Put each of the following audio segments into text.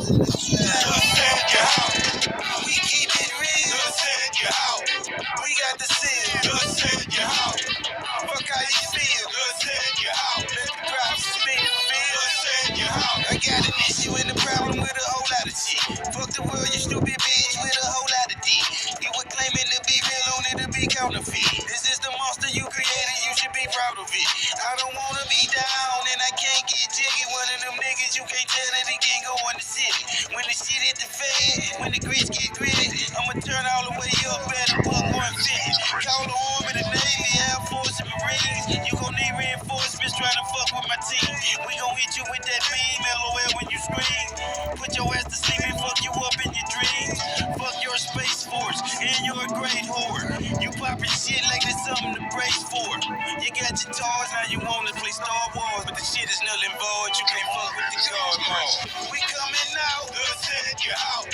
We keep it real. We got the seal. Fuck how you feel. Let the props spin the field. I got an issue and a problem with a whole lot of shit. Fuck the world, you stupid bitch with a whole lot of D. You were claiming to be real, only to be counterfeit. This is the monster you created, you should be proud of it. I don't wanna be down and I can't get jiggy. One of them niggas you can't tell that he can't go in the city. When the shit hit the fan, when the grits get gritty, I'ma turn all the way up at a buck 150. Call the Army, the Navy, Air Force, and Marines. You gon' need reinforcements trying to fuck with my team. We gon' hit you with that beam, LOL when you scream. Put your ass to sleep and fuck you up in your dreams. Fuck your Space Force, and you're a great whore. You poppin' shit like there's something to brace for. You got your toys, now you wanna play Star Wars, but the shit is null and void. You can't fuck with the guard mode. We coming out, good send you out.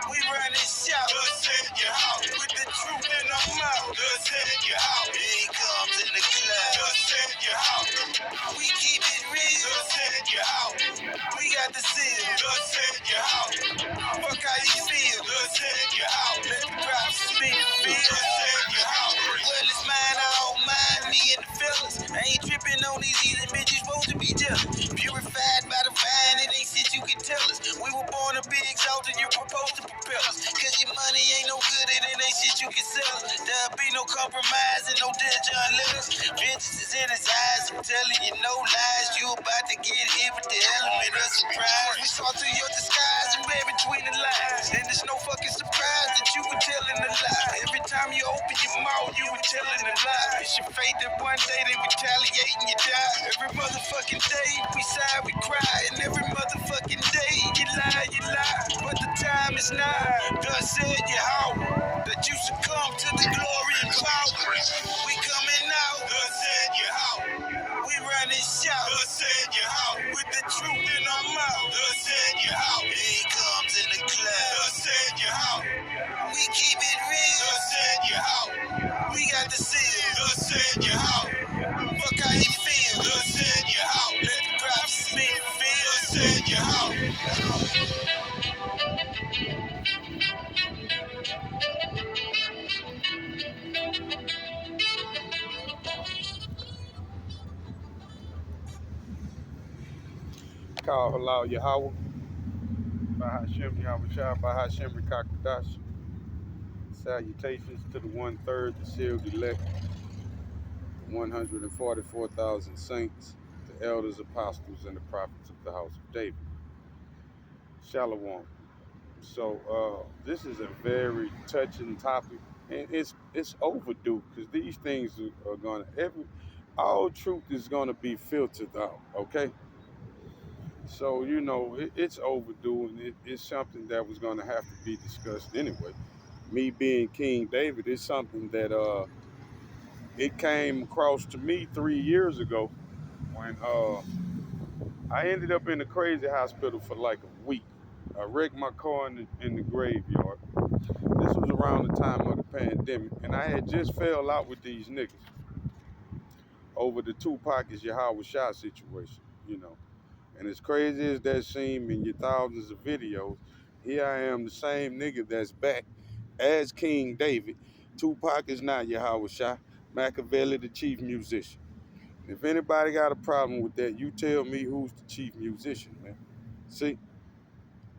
We running shop, good send you out. With the truth in our mouth, good send you out. Here he comes in the club, good send you out. We keep it real, good send you out. We got the seal, good send you out. Fuck how you feel, good send you out. Let the props spin the field, good send you out. Well, it's mine, I don't mind me and the fellas. I ain't tripping on these easy bitches, supposed to be jealous. Purified by the vine, it ain't shit you can tell us. We were born to be exalted, you propose to propel us. Cause your money ain't no good and it ain't shit you can sell us. There'll be no compromise and no dead John letters. Vengeance is in his eyes, I'm telling you no lies. You about to get hit with the element of surprise. We saw through your disguise and read between the lines. And it's no fucking surprise that you were telling a lie. Every time you open your mouth, you were telling a lie. It's your fate that one day they retaliate and you die. Every motherfucking day we sigh, we cry. And every motherfucking day you lie, you lie. But the time is nigh. God said you how that you succumb to the glory and power. We coming out. God said you how. We running shop. God said you how. With the truth in our mouth. God said you how. Here he comes in the club. God said you how. We keep it real. God said you how. We got the seal. God said you how. Fuck how you feel. God said you how. Let the props spin the field. God said you how. Call Halal Yahweh, Bahashem Yahweh Shah, Bahashem Rekakadash. Salutations to the 1/3, the sealed elect, the 144,000 saints, the elders, apostles, and the prophets of the house of David. Shalom. So this is a very touching topic, and it's overdue because these things are gonna all truth is gonna be filtered out. Okay, so it's overdue, and it's something that was gonna have to be discussed anyway. Me being King David is something that it came across to me 3 years ago when I ended up in a crazy hospital for like a week. I wrecked my car in the graveyard. This was around the time of the pandemic, and I had just fell out with these niggas over the Tupac is Yahweh Shah situation. And as crazy as that seemed in your thousands of videos, here I am, the same nigga that's back as King David. Tupac is not Yahweh Shah. Machiavelli, the chief musician. If anybody got a problem with that, you tell me who's the chief musician, man. See,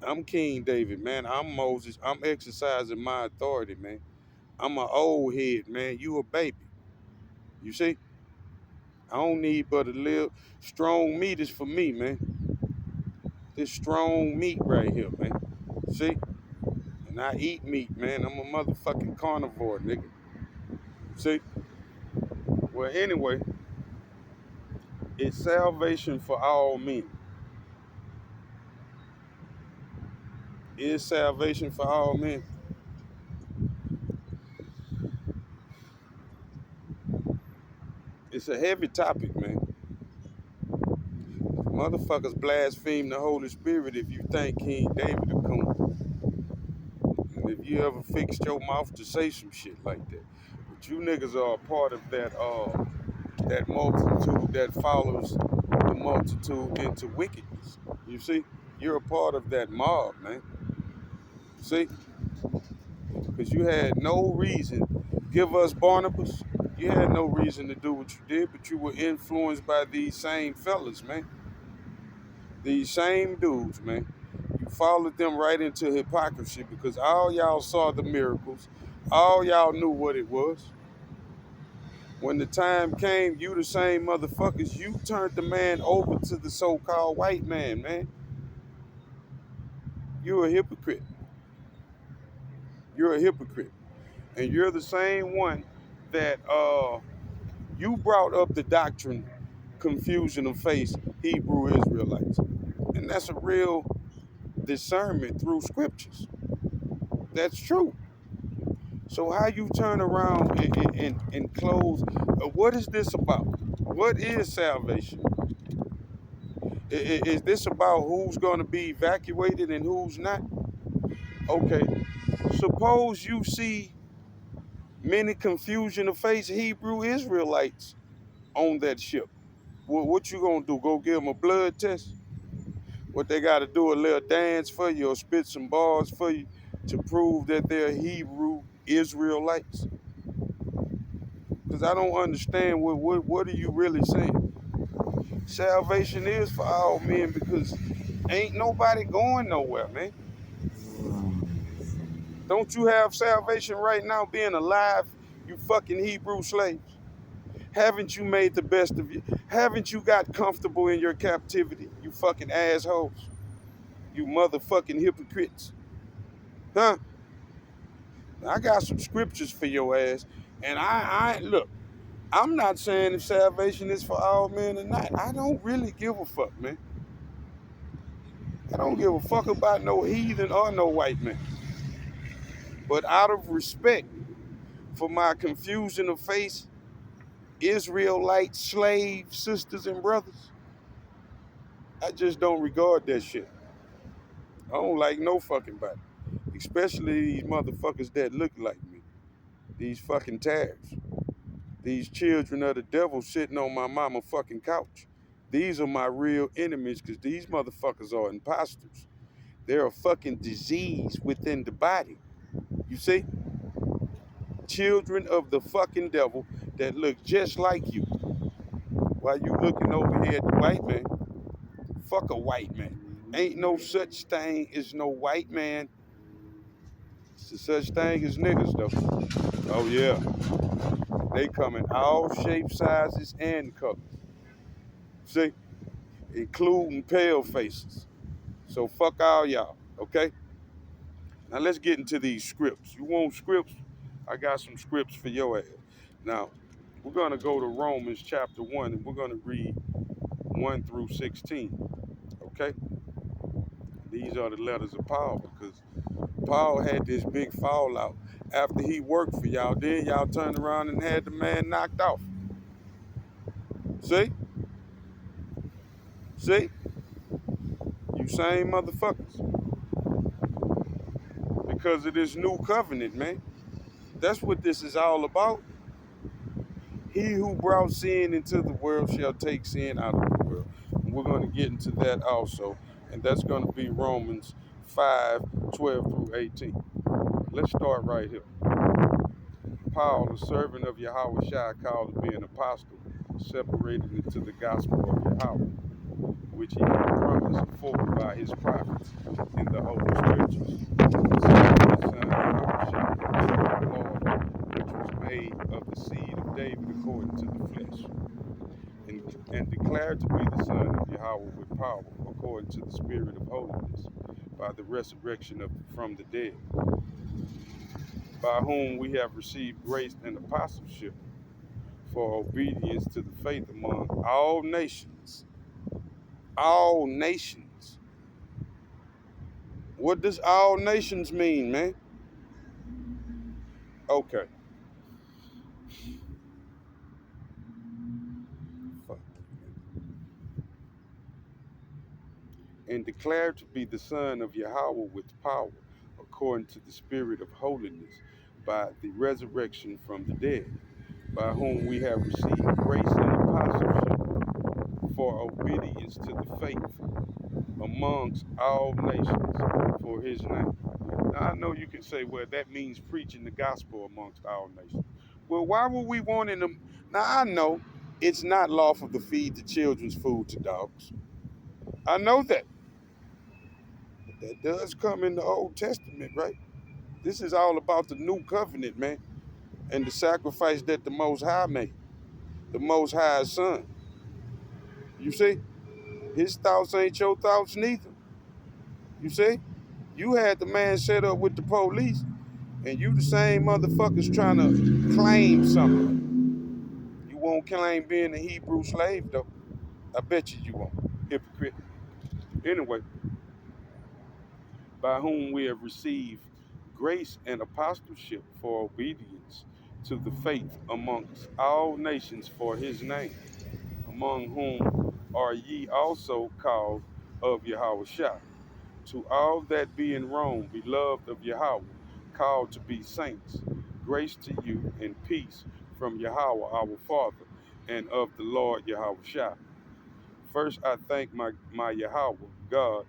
I'm King David, man. I'm Moses. I'm exercising my authority, man. I'm an old head, man. You a baby. You see? I don't need but a little strong meat is for me, man. This strong meat right here, man. See? And I eat meat, man. I'm a motherfucking carnivore, nigga. See? Well, anyway, it's salvation for all men. Is salvation for all men? It's a heavy topic, man. Motherfuckers blaspheme the Holy Spirit if you think King David will come. And if you ever fixed your mouth to say some shit like that. But you niggas are a part of that multitude that follows the multitude into wickedness. You see? You're a part of that mob, man. See? Because you had no reason. Give us Barnabas. You had no reason to do what you did, but you were influenced by these same fellas, man. These same dudes, man. You followed them right into hypocrisy because all y'all saw the miracles. All y'all knew what it was. When the time came, you the same motherfuckers, you turned the man over to the so-called white man, man. You're a hypocrite. You're a hypocrite. And you're the same one that you brought up the doctrine, confusion of faith, Hebrew Israelites. And that's a real discernment through scriptures. That's true. So how you turn around and close, what is this about? What is salvation? Is this about who's going to be evacuated and who's not? Okay. Suppose you see many confusion of faith Hebrew Israelites on that ship. What you gonna do? Go give them a blood test? What they got to do, a little dance for you or spit some bars for you to prove that they're Hebrew Israelites? Because I don't understand what are you really saying? Salvation is for all men because ain't nobody going nowhere, man. Don't you have salvation right now being alive, you fucking Hebrew slaves? Haven't you made the best of you? Haven't you got comfortable in your captivity, you fucking assholes? You motherfucking hypocrites. Huh? I got some scriptures for your ass. And I look, I'm not saying if salvation is for all men or not. I don't really give a fuck, man. I don't give a fuck about no heathen or no white man. But out of respect for my confusion of faith, Israelite slave sisters and brothers, I just don't regard that shit. I don't like no fucking body. Especially these motherfuckers that look like me. These fucking tares. These children of the devil sitting on my mama fucking couch. These are my real enemies because these motherfuckers are imposters. They're a fucking disease within the body. You see? Children of the fucking devil that look just like you. While you looking over here at the white man, fuck a white man. Ain't no such thing as no white man. It's such thing as niggas though. Oh yeah. They come in all shapes, sizes, and colors. See? Including pale faces. So fuck all y'all, okay? Now let's get into these scripts. You want scripts? I got some scripts for your ass. Now, we're gonna go to Romans chapter 1 and we're gonna read 1 through 16. Okay? These are the letters of Paul because Paul had this big fallout after he worked for y'all. Then y'all turned around and had the man knocked off. See? See? You same motherfuckers. Because of this new covenant, man. That's what this is all about. He who brought sin into the world shall take sin out of the world. And we're going to get into that also. And that's going to be Romans 5:12 through 18. Let's start right here. Paul, the servant of Yahweh Shai, called to be an apostle, separated into the gospel of Yahweh, which he had promised afore by his prophets in the Holy Scriptures. The son of Yahushua, the Lord, which was made of the seed of David according to the flesh, and declared to be the Son of Yahweh with power, according to the Spirit of holiness, by the resurrection from the dead, by whom we have received grace and apostleship for obedience to the faith among all nations. All nations. What does all nations mean, man? Okay. Fuck. And declared to be the Son of Yahweh with power, according to the Spirit of holiness, by the resurrection from the dead, by whom we have received grace and apostleship for obedience to the faith amongst all nations for his name. Now I know you can say, well, that means preaching the gospel amongst all nations. Well, why would we want them? Now I know it's not lawful to feed the children's food to dogs. I know that. But that does come in the Old Testament, right? This is all about the new covenant, man, and the sacrifice that the Most High made, the Most High's Son. You see, his thoughts ain't your thoughts neither. You see, you had the man set up with the police, and you the same motherfuckers trying to claim something. You won't claim being a Hebrew slave, though. I bet you won't. Hypocrite. Anyway, by whom we have received grace and apostleship for obedience to the faith amongst all nations for his name, among whom are ye also called of Yahweh Shah. To all that be in Rome, beloved of Yahweh, called to be saints, grace to you and peace from Yahweh our Father and of the Lord Yahweh Shah. First, I thank my Yahweh, God,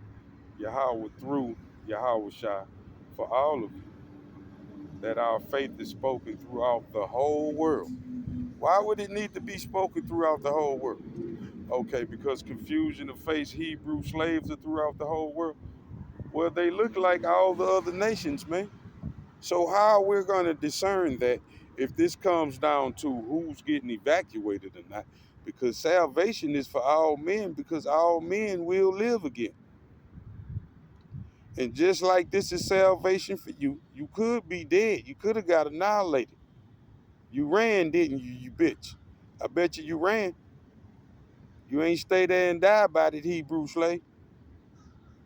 Yahweh through Yahweh Shah, for all of you, that our faith is spoken throughout the whole world. Why would it need to be spoken throughout the whole world? Okay, because confusion of face Hebrew slaves are throughout the whole world. Well, they look like all the other nations, man. So how are we going to discern that if this comes down to who's getting evacuated or not? Because salvation is for all men, because all men will live again. And just like this is salvation for you, you could be dead. You could have got annihilated. You ran, didn't you, you bitch? I bet you ran. You ain't stay there and die by that Hebrew slave.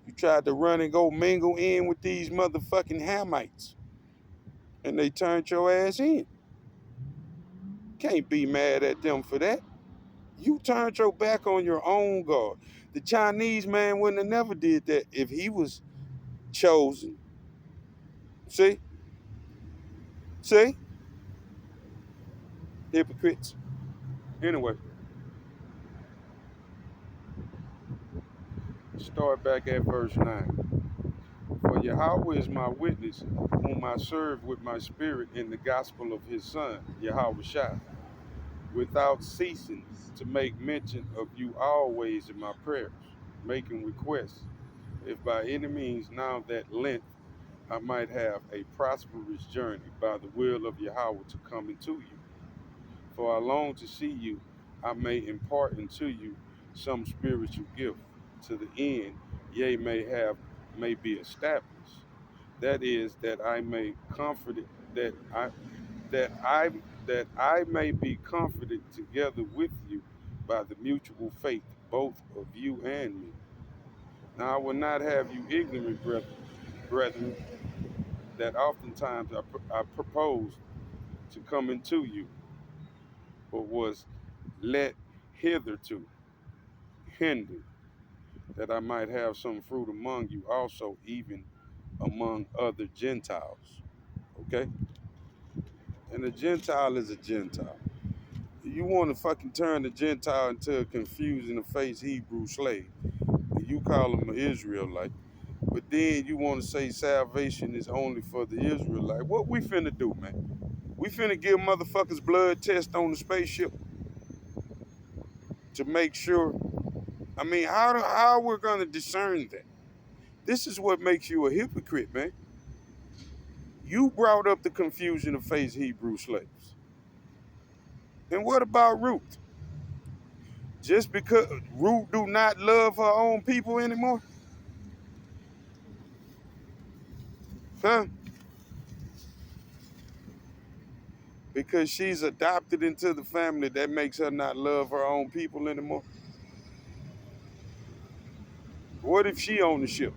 You tried to run and go mingle in with these motherfucking Hamites, and they turned your ass in. Can't be mad at them for that. You turned your back on your own God. The Chinese man wouldn't have never did that if he was chosen. See? See? Hypocrites. Anyway, start back at verse 9. For Yahweh is my witness, whom I serve with my spirit in the gospel of his Son, Yahweh Shai, without ceasing to make mention of you always in my prayers, making requests, if by any means now that length I might have a prosperous journey by the will of Yahweh to come into you. For I long to see you, I may impart into you some spiritual gift, to the end may be established. That is, that I may comfort that I that I that I may be comforted together with you by the mutual faith, both of you and me. Now I will not have you ignorant, brethren, that oftentimes I proposed to come into you, but was let hitherto hindered, that I might have some fruit among you also, even among other Gentiles. Okay? And a Gentile is a Gentile. You want to fucking turn a Gentile into a confusing of face Hebrew slave, and you call him an Israelite. But then you want to say salvation is only for the Israelite. What we finna do, man? We finna give motherfuckers blood test on the spaceship to make sure. I mean, how we're gonna discern that? This is what makes you a hypocrite, man. You brought up the confusion of face Hebrew slaves. And what about Ruth? Just because Ruth do not love her own people anymore? Huh? Because she's adopted into the family, that makes her not love her own people anymore? What if she on the ship?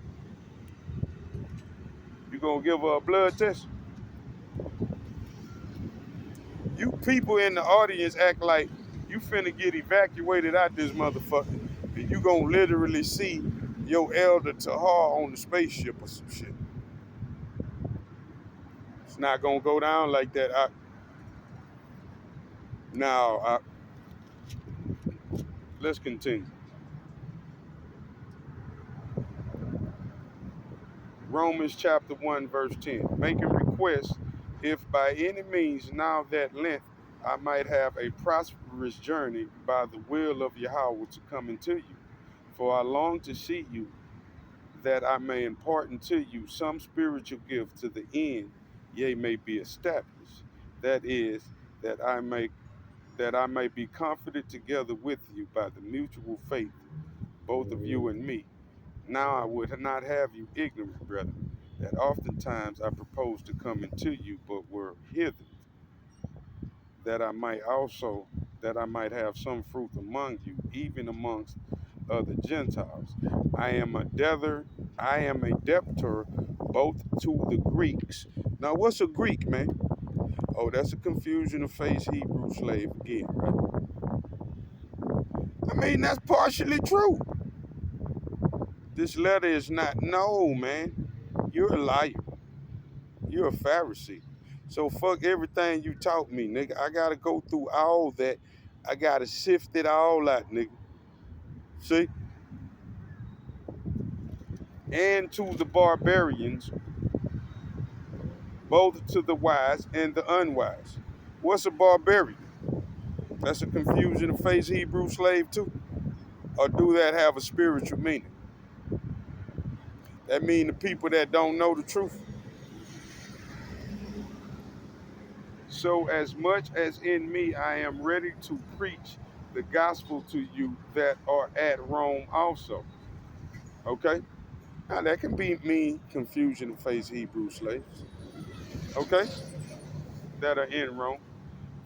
You gonna give her a blood test? You people in the audience act like you finna get evacuated out this motherfucker, and you gonna literally see your elder Tahar on the spaceship or some shit. It's not gonna go down like that. Now, let's continue. Romans chapter 1, verse 10. Making requests, if by any means now that length I might have a prosperous journey by the will of Yahweh to come into you. For I long to see you, that I may impart unto you some spiritual gift to the end ye may be established. That is, that I may be comforted together with you by the mutual faith, both of you and me. Now I would not have you ignorant, brethren, that oftentimes I proposed to come into you, but were hither, that I might have some fruit among you, even amongst other Gentiles. I am a debtor, I am a debtor both to the Greeks. Now, what's a Greek, man? Oh, that's a confusion of face Hebrew slave again, right? I mean, that's partially true. This letter is not, no, man. You're a liar. You're a Pharisee. So fuck everything you taught me, nigga. I gotta go through all that. I gotta sift it all out, nigga. See? And to the barbarians, both to the wise and the unwise. What's a barbarian? That's a confusion of face Hebrew slave too? Or do that have a spiritual meaning? That mean the people that don't know the truth. So as much as in me I am ready to preach the gospel to you that are at Rome also. Okay? Now that can be mean confusion of face Hebrew slaves. Okay? That are in Rome.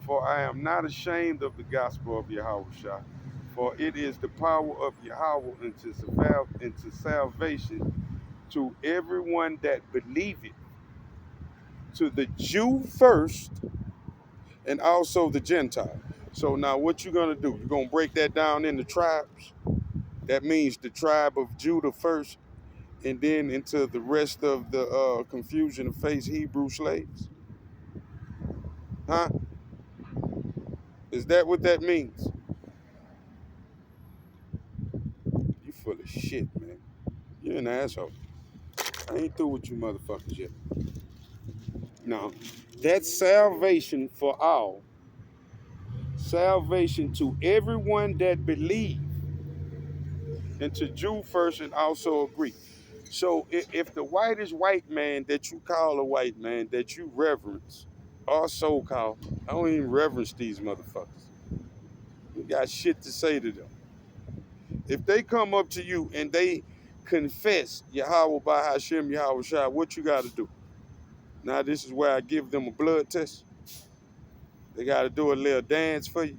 For I am not ashamed of the gospel of Yahweh Shah, for it is the power of Yahweh into salvation to everyone that believeth, to the Jew first, and also the Gentile. So now what you're going to do, you're going to break that down into tribes. That means the tribe of Judah first, and then into the rest of the confusion of face Hebrew slaves. Huh? Is that what that means? You full of shit, man. You're an asshole. I ain't through with you motherfuckers yet. No. That's salvation for all. Salvation to everyone that believes, and to Jew first and also a Greek. So if the whitest white man that you call a white man that you reverence, or so-called, I don't even reverence these motherfuckers. You got shit to say to them. If they come up to you and they confess Yahweh by Hashem Yahweh Shai, what you got to do? Now this is where I give them a blood test. They got to do a little dance for you.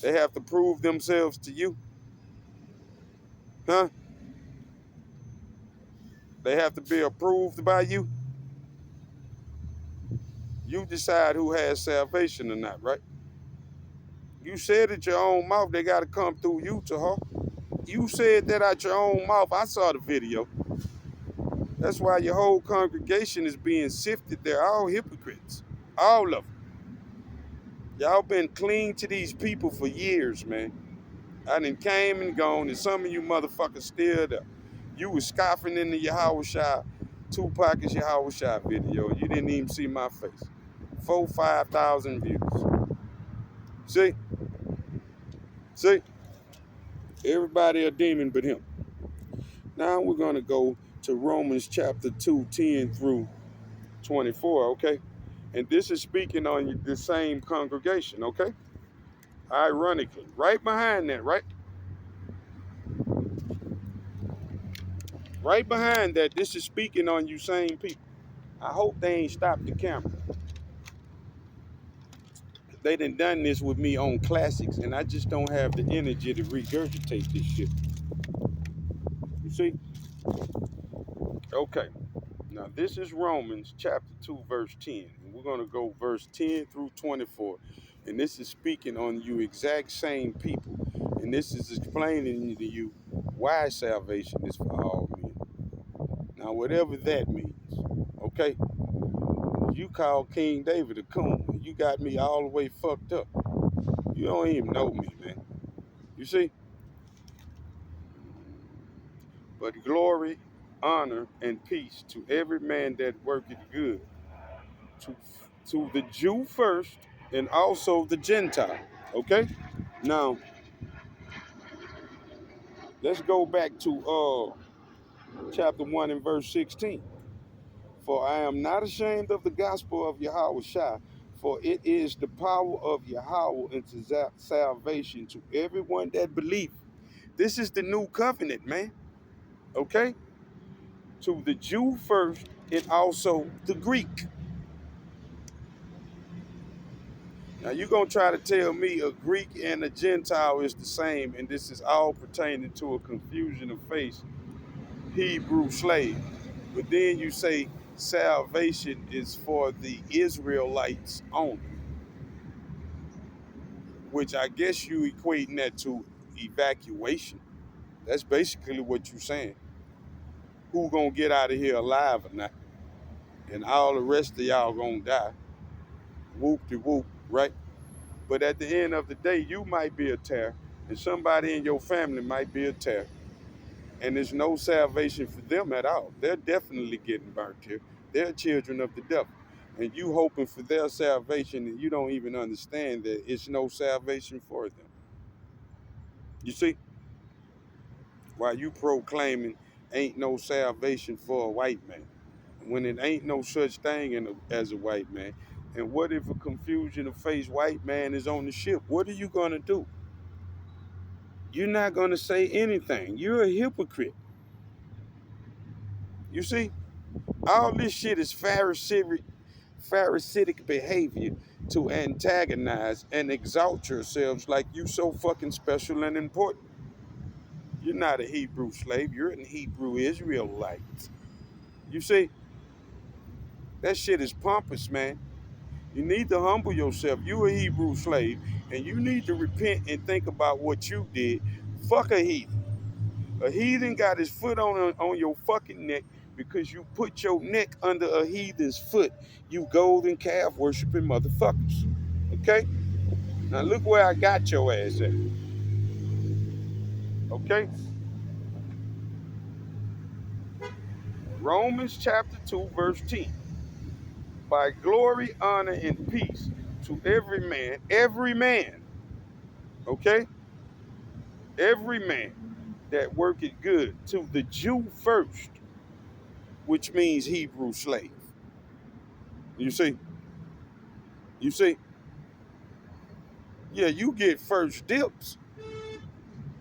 They have to prove themselves to you. Huh? They have to be approved by you. You decide who has salvation or not, right? You said it your own mouth, they got to come through you to her. You said that out your own mouth. I saw the video. That's why your whole congregation is being sifted. They're all hypocrites. All of them. Y'all been clean to these people for years, man. I done came and gone, and some of you motherfuckers still there. You was scoffing in the Yahweh Shai, Tupac is Yahweh Shai video. You didn't even see my face. 5,000 views. See? See? Everybody a demon but him. Now we're going to go to Romans chapter 2, 10 through 24, okay? And this is speaking on the same congregation, okay? Ironically, right behind that, right? Right behind that, this is speaking on you same people. I hope they ain't stopped the camera. They done this with me on classics, and I just don't have the energy to regurgitate this shit. You see? Okay. Now this is Romans chapter 2, verse 10. And we're going to go verse 10 through 24. And this is speaking on you exact same people. And this is explaining to you why salvation is for all men. Now whatever that means, okay? You call King David a coon. You got me all the way fucked up. You don't even know me, man. You see? But glory honor, and peace to every man that worketh good, to, to the Jew first, and also the Gentile. Okay? Now, let's go back to chapter 1 and verse 16. For I am not ashamed of the gospel of Yahweh Shai, for it is the power of Yahweh unto salvation to everyone that believes. This is the new covenant, man. Okay? To the Jew first and also the Greek. Now you're going to try to tell me a Greek and a Gentile is the same, and this is all pertaining to a confusion of faith, Hebrew slave. But then you say salvation is for the Israelites only, which I guess you equating that to evacuation. That's basically what you're saying. Who gonna get out of here alive or not? And all the rest of y'all gonna die. Whoop-de-whoop, right? But at the end of the day, you might be a tear, and somebody in your family might be a tear. And there's no salvation for them at all. They're definitely getting burnt here. They're children of the devil. And you hoping for their salvation, and you don't even understand that it's no salvation for them. You see? While you proclaiming ain't no salvation for a white man, when it ain't no such thing as a white man. And what if a confusion of face white man is on the ship? What are you gonna do? You're not gonna say anything. You're a hypocrite. You see, all this shit is Pharisaic behavior to antagonize and exalt yourselves like you so fucking special and important. You're not a Hebrew slave. You're an Hebrew Israelite. You see, that shit is pompous, man. You need to humble yourself. You a Hebrew slave, and you need to repent and think about what you did. Fuck a heathen. A heathen got his foot on your fucking neck because you put your neck under a heathen's foot. You golden calf worshiping motherfuckers. Okay? Now look where I got your ass at. Okay? Romans chapter 2, verse 10. By glory, honor, and peace to every man, okay? Every man that worketh good, to the Jew first, which means Hebrew slave. You see? You see? Yeah, you get first dips,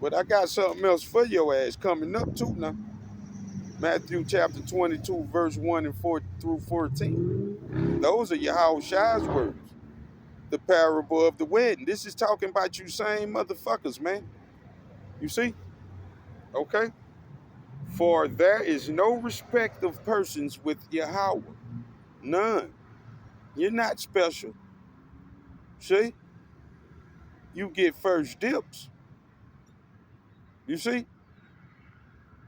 but I got something else for your ass coming up too now. Matthew chapter 22, verse 1 and 4 through 14. Those are Yahweh Shai's words. The parable of the wedding. This is talking about you same motherfuckers, man. You see? Okay? For there is no respect of persons with Yahweh. None. You're not special. See? You get first dips. You see?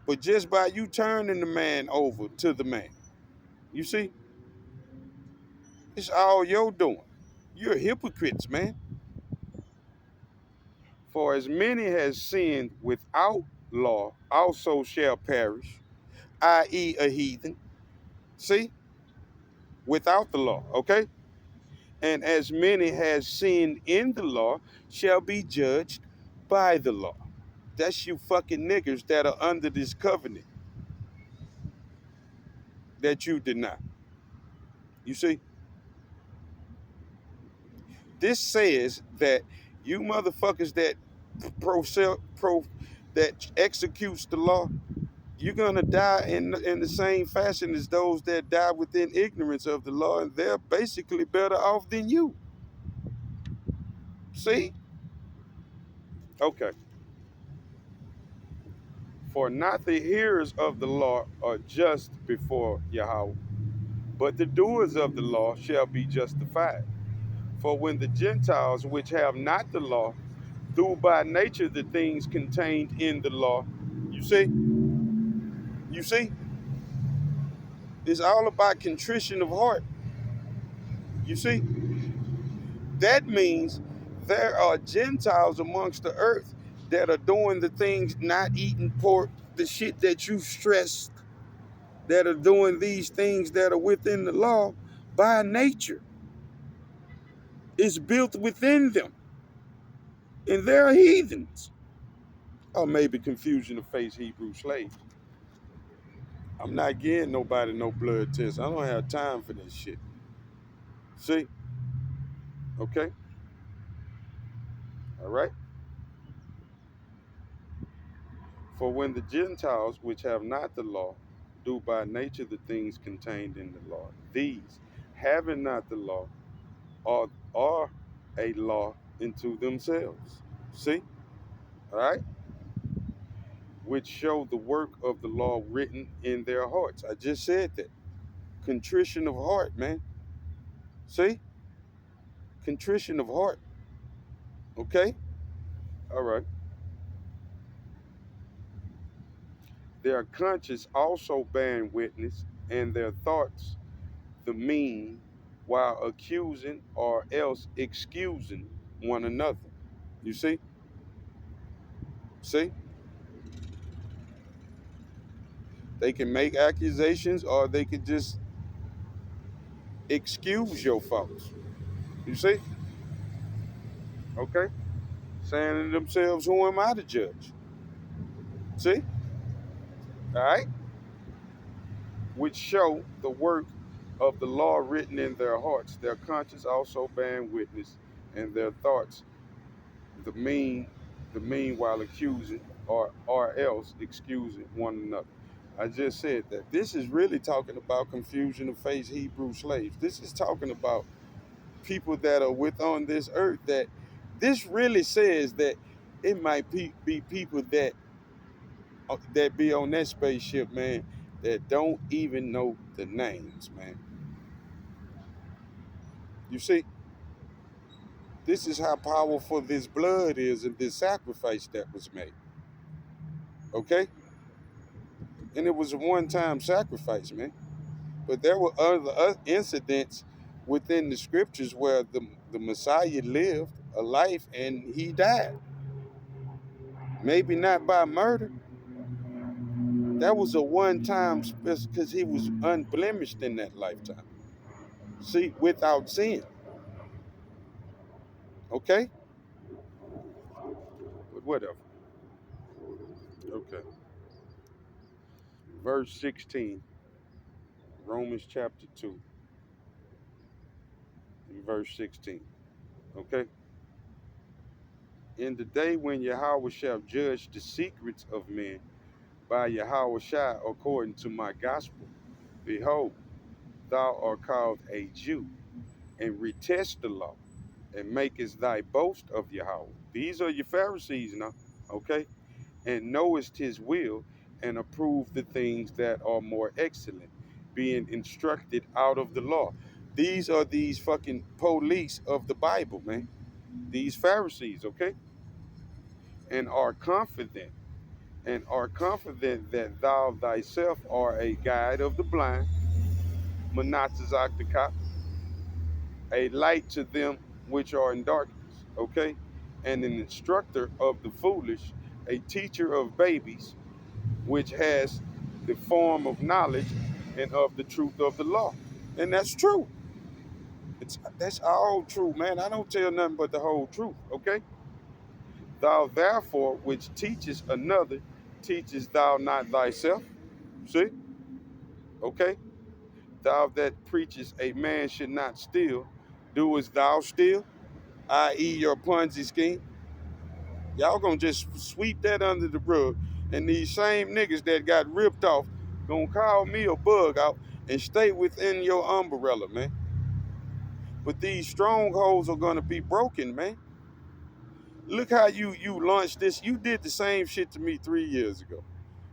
But just by you turning the man over to the man, you see? It's all your doing. You're hypocrites, man. For as many has sinned without law also shall perish, i.e., a heathen. See? Without the law, okay? And as many has sinned in the law shall be judged by the law. That's you fucking niggers that are under this covenant that you deny. You see? This says that you motherfuckers that that executes the law, you're gonna die in the same fashion as those that die within ignorance of the law, and they're basically better off than you. See? Okay. For not the hearers of the law are just before Yahweh, but the doers of the law shall be justified. For when the Gentiles which have not the law do by nature the things contained in the law, you see, it's all about contrition of heart. You see, that means there are Gentiles amongst the earth that are doing the things, not eating pork, the shit that you stressed. that are doing these things that are within the law by nature. It's built within them, and they're heathens. Or maybe confusion of face Hebrew slaves. I'm not getting nobody no blood test. I don't have time for this shit. See? Okay? All right? For when the Gentiles, which have not the law, do by nature the things contained in the law, these, having not the law, are a law unto themselves. See? All right? Which show the work of the law written in their hearts. I just said that. Contrition of heart, man. See? Contrition of heart. Okay? All right. Their conscience also bearing witness, and their thoughts the mean, while accusing or else excusing one another. You see? See? They can make accusations or they could just excuse your faults. You see? Okay? Saying to themselves, who am I to judge? See? All right? Which show the work of the law written in their hearts, their conscience also bearing witness, and their thoughts the mean while accusing or else excusing one another. I just said that this is really talking about confusion of face Hebrew slaves. This is talking about people that are with on this earth, that this really says that it might be people that be on that spaceship, man, that don't even know the names, man. You see, this is how powerful this blood is and this sacrifice that was made. Okay? And it was a one-time sacrifice, man. But there were other incidents within the scriptures where the Messiah lived a life and he died. Maybe not by murder. That was a one-time because he was unblemished in that lifetime. See, without sin. Okay? But whatever. Okay. Verse 16, Romans chapter 2, and verse 16. Okay? In the day when Yahweh shall judge the secrets of men by Yahweh Shai according to my gospel, behold, thou art called a Jew, and retest the law, and makest thy boast of Yahweh. These are your Pharisees now, okay? And knowest his will, and approve the things that are more excellent, being instructed out of the law. These are these fucking police of the Bible, man. These Pharisees, okay? And are confident that thou thyself art a guide of the blind, Manatazakdaka, a light to them which are in darkness, okay? And an instructor of the foolish, a teacher of babies, which has the form of knowledge and of the truth of the law. And that's true. That's all true, man. I don't tell nothing but the whole truth, okay? Thou therefore which teachest another, teachest thou not thyself? See? Okay? Thou that preachest a man should not steal, doest thou steal? I.e. your Ponzi scheme. Y'all gonna just sweep that under the rug. And these same niggas that got ripped off gonna call me a bug out and stay within your umbrella, man. But these strongholds are gonna be broken, man. Look how you launched this. You did the same shit to me 3 years ago.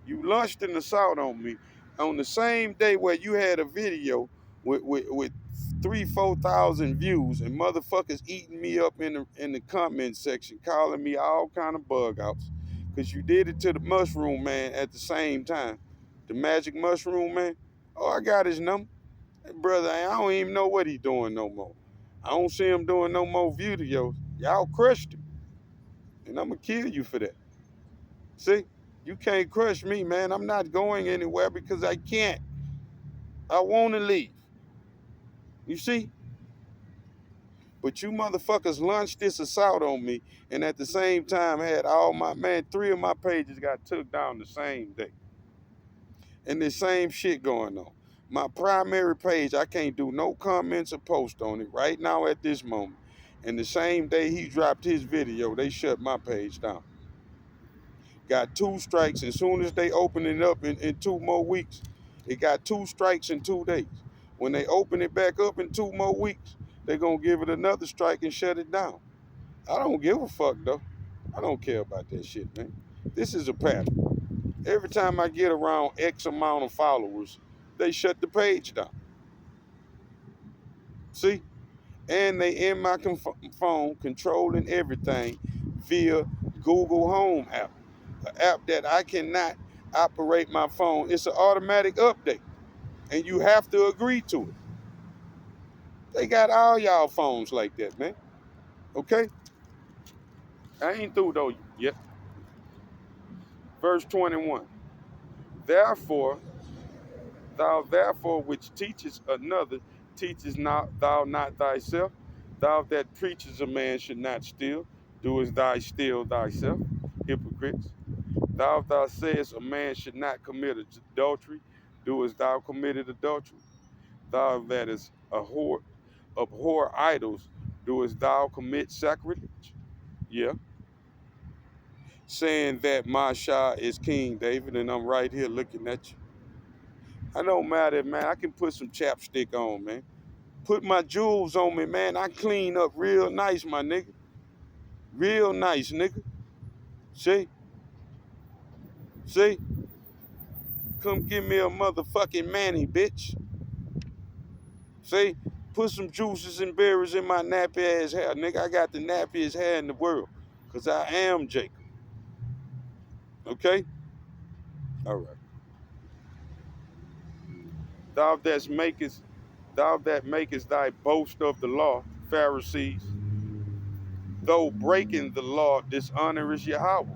You launched an assault on me on the same day where you had a video with 3,000-4,000 views and motherfuckers eating me up in the comment section, calling me all kind of bug outs. Cause you did it to the mushroom man at the same time. The magic mushroom man. Oh, I got his number. Hey, brother, I don't even know what he doing no more. I don't see him doing no more videos. Y'all crushed him. And I'm gonna kill you for that. See? You can't crush me, man. I'm not going anywhere because I can't. I want to leave. You see? But you motherfuckers launched this assault on me, and at the same time had all my, man, 3 of my pages got took down the same day. And the same shit going on. My primary page, I can't do no comments or post on it right now at this moment. And the same day he dropped his video, they shut my page down. Got 2 strikes. As soon as they open it up in 2 more weeks, it got 2 strikes in 2 days. When they open it back up in 2 more weeks, they're going to give it another strike and shut it down. I don't give a fuck, though. I don't care about that shit, man. This is a pattern. Every time I get around X amount of followers, they shut the page down. See? And they in my phone controlling everything via Google Home app. An app that I cannot operate my phone. It's an automatic update. And you have to agree to it. They got all y'all phones like that, man. Okay? I ain't through though yet. Verse 21. Therefore, thou therefore which teachest another, teachest not thou not thyself. Thou that preachest a man should not steal, doest thou steal thyself? Hypocrites. Thou sayest a man should not commit adultery, doest thou committed adultery? Thou that is a whore, abhor idols, doest thou commit sacrilege? Yeah. Saying that Masha is King David, and I'm right here looking at you. I don't matter, man. I can put some chapstick on, man. Put my jewels on me, man. I clean up real nice, my nigga. Real nice, nigga. See? See? Come give me a motherfucking manny, bitch. See? Put some juices and berries in my nappy ass hair, nigga. I got the nappiest hair in the world. Cause I am Jacob. Okay? All right. Thou that makest thy boast of the law, Pharisees, though breaking the law, dishonorest Yahweh.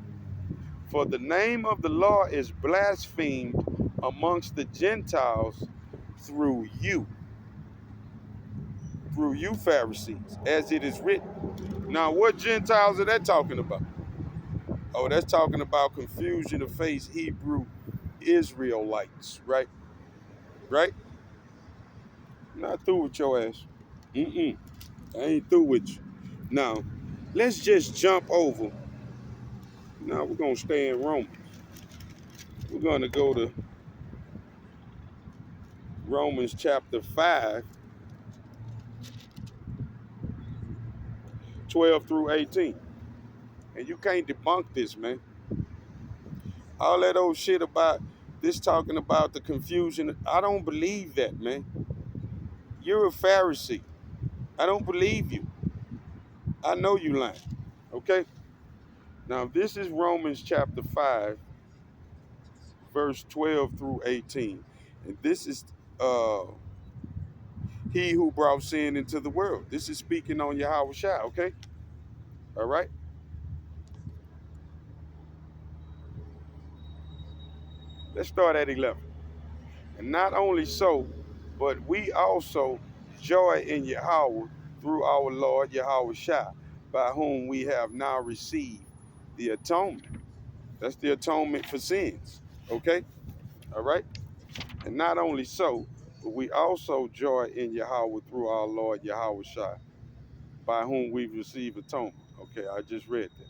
For the name of the law is blasphemed amongst the Gentiles through you, Pharisees, as it is written. Now, what Gentiles are that talking about? Oh, that's talking about confusion of face Hebrew Israelites, right? Right? Not through with your ass. I ain't through with you. Now, let's just jump over. Now, we're going to stay in Romans. We're going to go to Romans chapter 5, 12 through 18. And you can't debunk this, man. All that old shit about this talking about the confusion, I don't believe that, man. You're a Pharisee. I don't believe you. I know you lying. Okay? Now, this is Romans chapter 5, verse 12 through 18. And this is he who brought sin into the world. This is speaking on Yahweh Shai, okay? All right? Let's start at 11. And not only so, but we also joy in Yahweh through our Lord Yahweh Shai, by whom we have now received the atonement. That's the atonement for sins, okay? All right? And not only so, but we also joy in Yahweh through our Lord Yahweh Shai, by whom we've received atonement. Okay, I just read that.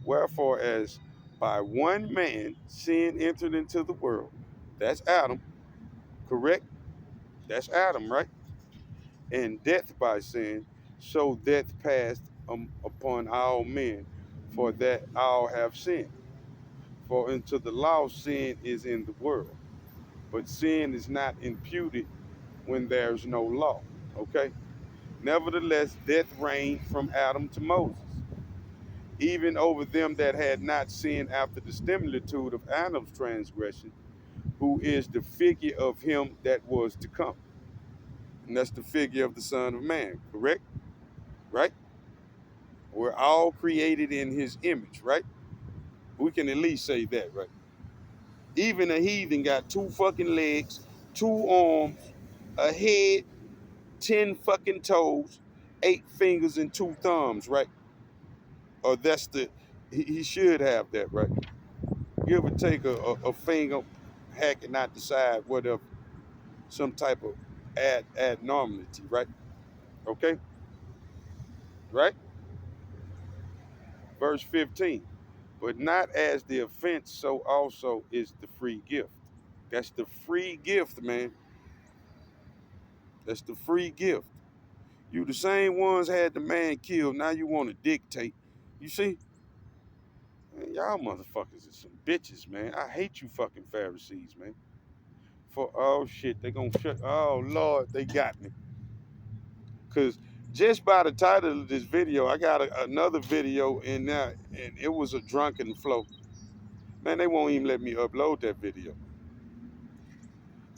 Wherefore, as by one man sin entered into the world, that's Adam, correct? That's Adam, right? And death by sin, so death passed upon all men, for that all have sinned. For unto the law sin is in the world, but sin is not imputed when there's no law. Okay? Nevertheless, death reigned from Adam to Moses, even over them that had not sinned after the similitude of Adam's transgression, who is the figure of him that was to come. And that's the figure of the Son of Man, correct? Right? We're all created in his image, right? We can at least say that, right? Even a heathen got 2 fucking legs, 2 arms, a head, 10 fucking toes, 8 fingers, and 2 thumbs, right? Or that's he should have that, right? Give or take a finger hacking out the side, whatever, some type of abnormality, right? Okay, right? Verse 15. But not as the offense, so also is the free gift. That's the free gift, man. That's the free gift. You the same ones had the man killed. Now you want to dictate. You see? Man, y'all motherfuckers are some bitches, man. I hate you fucking Pharisees, man. For oh shit, they gonna shut. Oh Lord, they got me. Cause just by the title of this video, I got another video in there, and it was a drunken flow. Man, they won't even let me upload that video.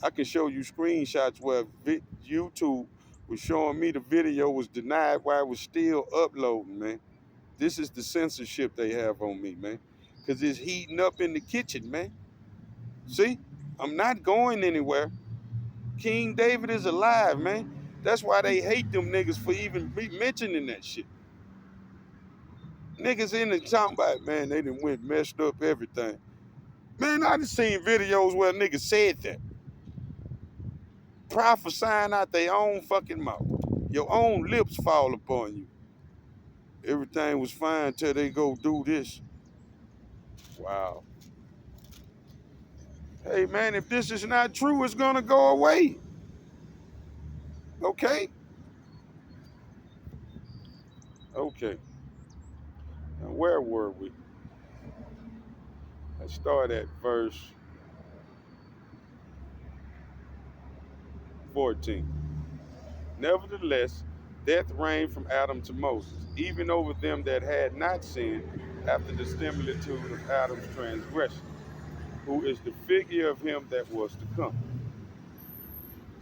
I can show you screenshots where YouTube was showing me the video was denied while it was still uploading, man. This is the censorship they have on me, man. Cause it's heating up in the kitchen, man. See, I'm not going anywhere. King David is alive, man. That's why they hate them niggas for even mentioning that shit. Niggas in the talking about, man, they done went messed up everything. Man, I done seen videos where niggas said that. Prophesying out their own fucking mouth. Your own lips fall upon you. Everything was fine till they go do this. Wow. Hey man, if this is not true, it's gonna go away. Okay? Okay. Now where were we? Let's start at verse 14. Nevertheless, death reigned from Adam to Moses, even over them that had not sinned, after the similitude of Adam's transgression, who is the figure of him that was to come.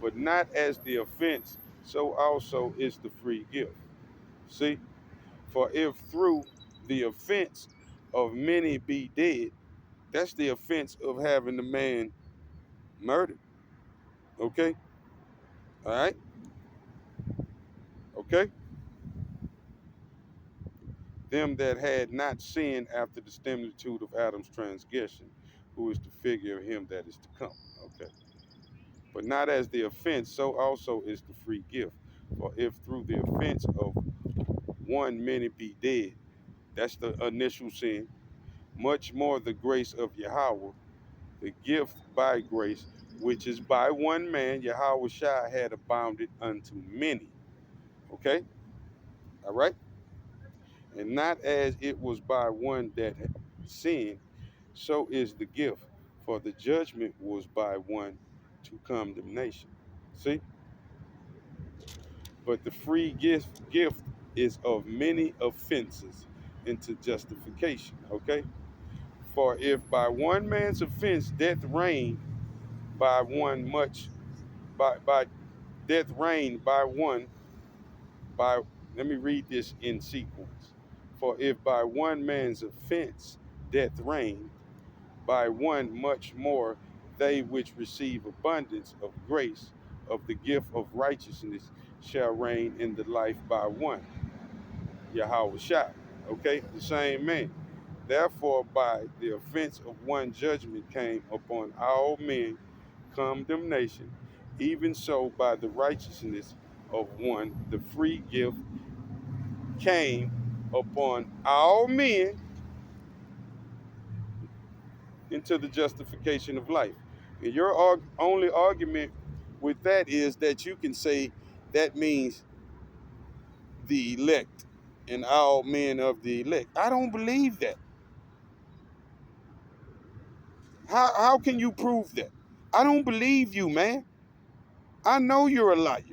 But not as the offense, so also is the free gift. See? For if through the offense of many be dead, that's the offense of having the man murdered. Okay? All right? Okay? Them that had not sinned after the similitude of Adam's transgression, who is the figure of him that is to come. Okay. But not as the offense, so also is the free gift. For if through the offense of one many be dead, that's the initial sin, much more the grace of Yahweh, the gift by grace, which is by one man, Yahweh Shai had abounded unto many. Okay? All right? And not as it was by one that sinned, so is the gift. For the judgment was by one to condemnation. See? But the free gift is of many offenses into justification. Okay? For if by one man's offense death reigned by one much, by death reigned by one, by, let me read this in sequence. For if by one man's offense death reigned, by one much more they which receive abundance of grace of the gift of righteousness shall reign in the life by one, Yahweh Shai. Okay, the same man. Therefore, by the offense of one judgment came upon all men condemnation, even so by the righteousness of one the free gift came upon all men into the justification of life. And your only argument with that is that you can say that means the elect and all men of the elect. I don't believe that. How can you prove that? I don't believe you, man. I know you're a liar.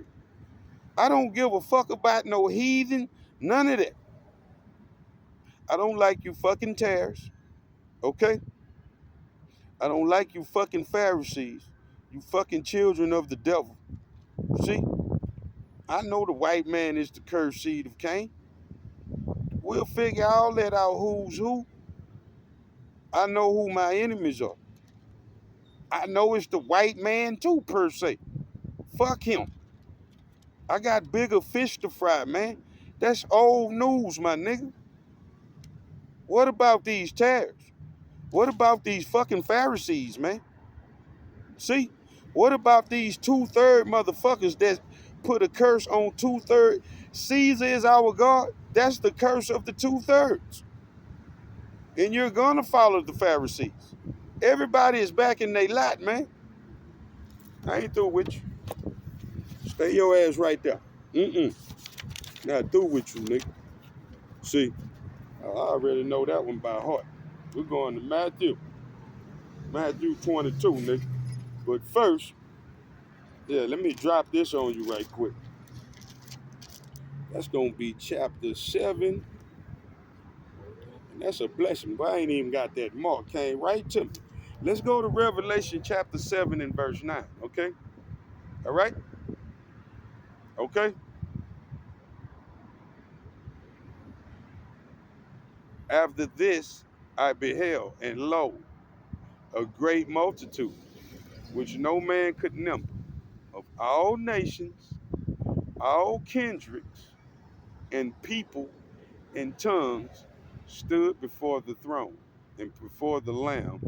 I don't give a fuck about no heathen, none of that. I don't like you fucking tares, okay? I don't like you fucking Pharisees, you fucking children of the devil. See, I know the white man is the cursed seed of Cain. We'll figure all that out, who's who. I know who my enemies are. I know it's the white man too, per se. Fuck him. I got bigger fish to fry, man. That's old news, my nigga. What about these tariffs? What about these fucking Pharisees, man? See? What about these 2/3 motherfuckers that put a curse on 2/3? Caesar is our God. That's the curse of the 2/3. And you're gonna follow the Pharisees. Everybody is back in their lot, man. I ain't through with you. Stay your ass right there. Not through with you, nigga. See, I already know that one by heart. We're going to Matthew 22, nigga. But first, yeah, let me drop this on you right quick. That's gonna be chapter 7, and that's a blessing. But I ain't even got that mark. Came right to me. Let's go to Revelation chapter 7 and verse 9. Okay? All right? Okay? After this I beheld, and lo, a great multitude, which no man could number, of all nations, all kindreds, and people and tongues, stood before the throne and before the Lamb,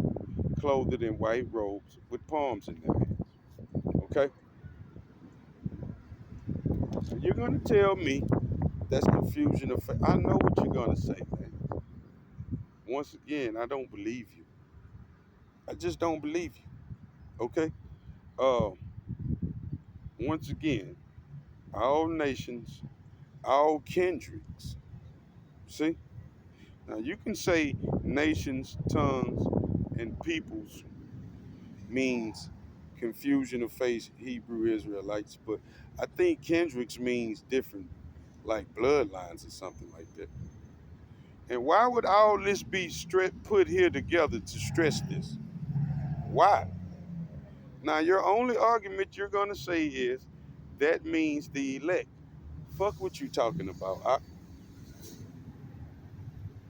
clothed in white robes with palms in their hands. Okay? So you're going to tell me that's confusion of faith. I know what you're going to say, man. Once again, I don't believe you. I just don't believe you. Okay? Uh, Once again, all nations, all kindreds. See? Now you can say nations, tongues, and peoples means confusion of faith, Hebrew Israelites, but I think kindreds means different, like bloodlines or something like that. And why would all this be put here together to stress this? Why? Now your only argument you're gonna say is that means the elect. Fuck what you talking about.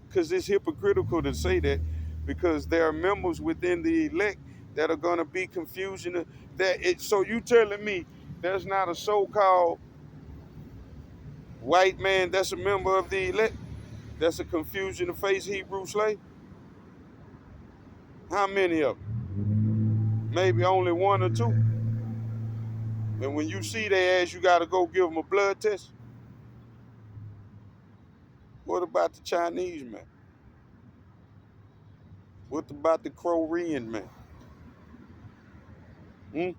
Because it's hypocritical to say that, because there are members within the elect that are going to be confusion so you telling me there's not a so-called white man that's a member of the elect that's a confusion of face Hebrew slave? How many of them? Maybe only one or two. And when you see their ass, you got to go give them a blood test. What about the Chinese man? What about the Korean man? Hmm?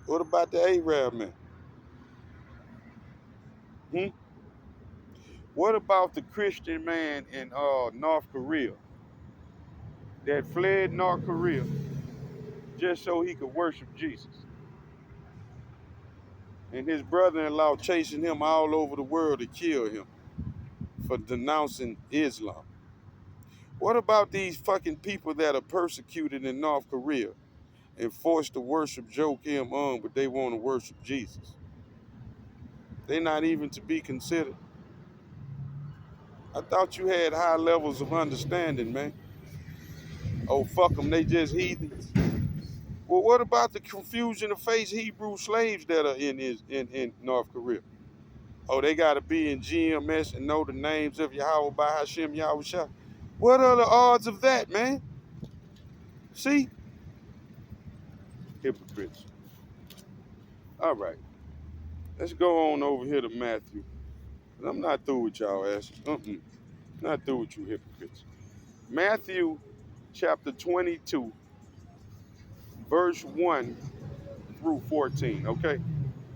What about the Arab man? Hmm? What about the Christian man in North Korea that fled North Korea just so he could worship Jesus? And his brother-in-law chasing him all over the world to kill him for denouncing Islam. What about these fucking people that are persecuted in North Korea and forced to worship Joe Kim Un, but they want to worship Jesus? They're not even to be considered. I thought you had high levels of understanding, man. Oh, fuck them, they just heathens. Well, what about the confusion of face Hebrew slaves that are in North Korea? Oh, they got to be in GMS and know the names of Yahweh by Hashem Yahushua. What are the odds of that, man? See? Hypocrites. All right. Let's go on over here to Matthew. I'm not through with y'all asses. Not through with you hypocrites. Matthew chapter 22, verse 1 through 14, okay?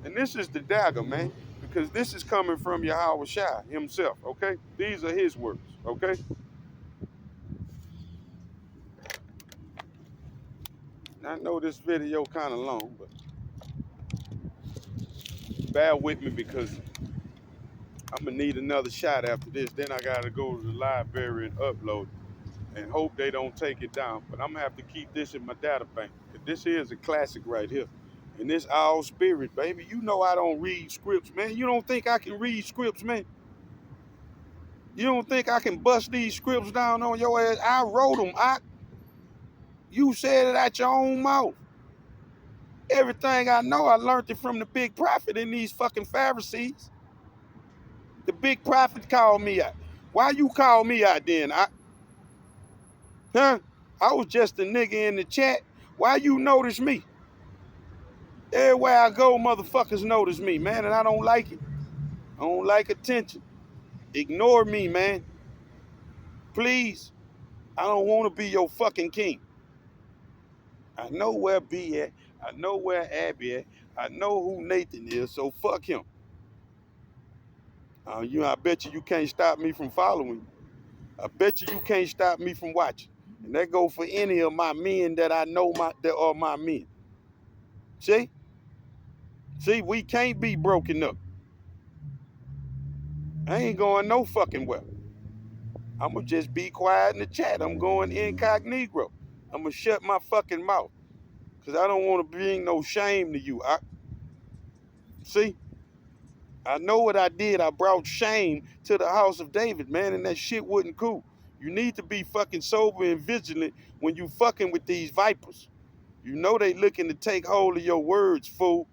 And this is the dagger, man, because this is coming from Yahweh Shai himself, okay? These are his words, okay? I know this video kind of long, but bear with me because I'm gonna need another shot after this. Then I gotta go to the library and upload it and hope they don't take it down. But I'm gonna have to keep this in my data bank. This is a classic right here. And this all spirit, baby. You know I don't read scripts, man. You don't think I can read scripts, man? You don't think I can bust these scripts down on your ass? I wrote them. You said it out your own mouth. Everything I know, I learned it from the big prophet and these fucking Pharisees. The big prophet called me out. Why you call me out then? Huh? I was just a nigga in the chat. Why you notice me? Everywhere I go, motherfuckers notice me, man, and I don't like it. I don't like attention. Ignore me, man. Please. I don't want to be your fucking king. I know where B at. I know where Abby at. I know who Nathan is, so fuck him. I bet you can't stop me from following you. I bet you can't stop me from watching. And that go for any of my men that I know that are my men. See? See, we can't be broken up. I ain't going no fucking well. I'm gonna just be quiet in the chat. I'm going incognito. I'm gonna shut my fucking mouth. Cause I don't want to bring no shame to you. See? I know what I did. I brought shame to the house of David, man, and that shit wasn't cool. You need to be fucking sober and vigilant when you fucking with these vipers. You know they looking to take hold of your words, fool.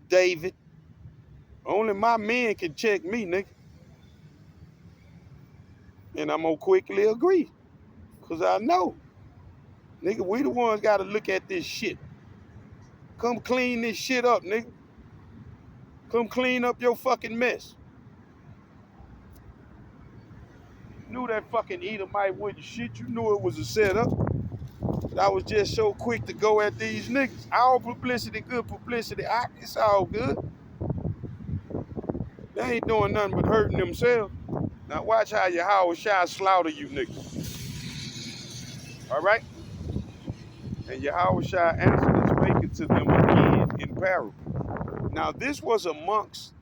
David. Only my men can check me, nigga. And I'm gonna quickly agree. Cause I know. Nigga, we the ones gotta look at this shit. Come clean this shit up, nigga. Come clean up your fucking mess. You knew that fucking Edomite wouldn't shit. You knew it was a setup. But I was just so quick to go at these niggas. All publicity, good publicity. It's all good. They ain't doing nothing but hurting themselves. Now watch how your Howard Shy slaughter you niggas. All right? And your Howard Shy answered and spake it to them again in parable. Now this was amongst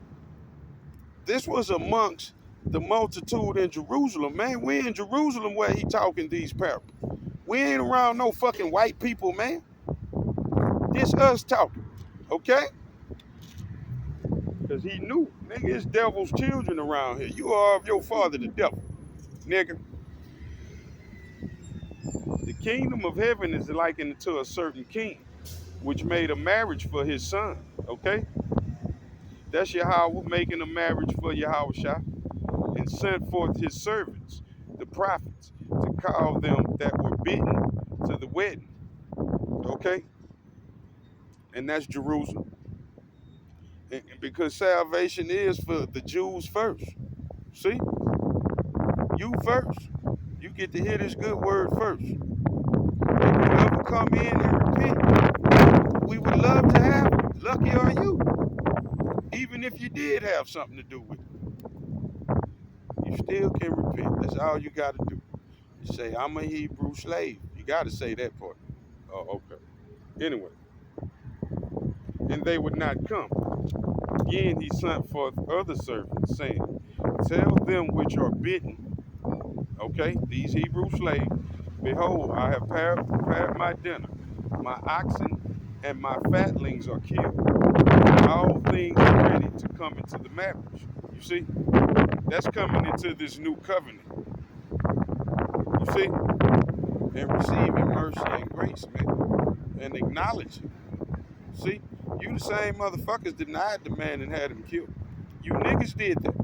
the multitude in Jerusalem, man. We in Jerusalem where he talking these parables. We ain't around no fucking white people, man. This us talking, okay? Because he knew, nigga, it's devil's children around here. You are of your father, the devil, nigga. The kingdom of heaven is likened to a certain king, which made a marriage for his son, okay? That's Yahweh making a marriage for Yahweh and sent forth his servants, the prophets, to call them that were bidden to the wedding, okay? And that's Jerusalem. And because salvation is for the Jews first. See? You first. You get to hear this good word first. If you ever come in and repent, we would love to have you. Lucky are you. Even if you did have something to do with it. You still can repent. That's all you got to do. You say, I'm a Hebrew slave. You got to say that part. Oh, okay. Anyway. And they would not come. Again, he sent forth other servants, saying, tell them which are bidden, okay, these Hebrew slaves, behold, I have prepared my dinner. My oxen and my fatlings are killed. All things are ready to come into the marriage. You see? That's coming into this new covenant. You see? And receiving mercy and grace, man. And acknowledging. See? You the same motherfuckers denied the man and had him killed. You niggas did that.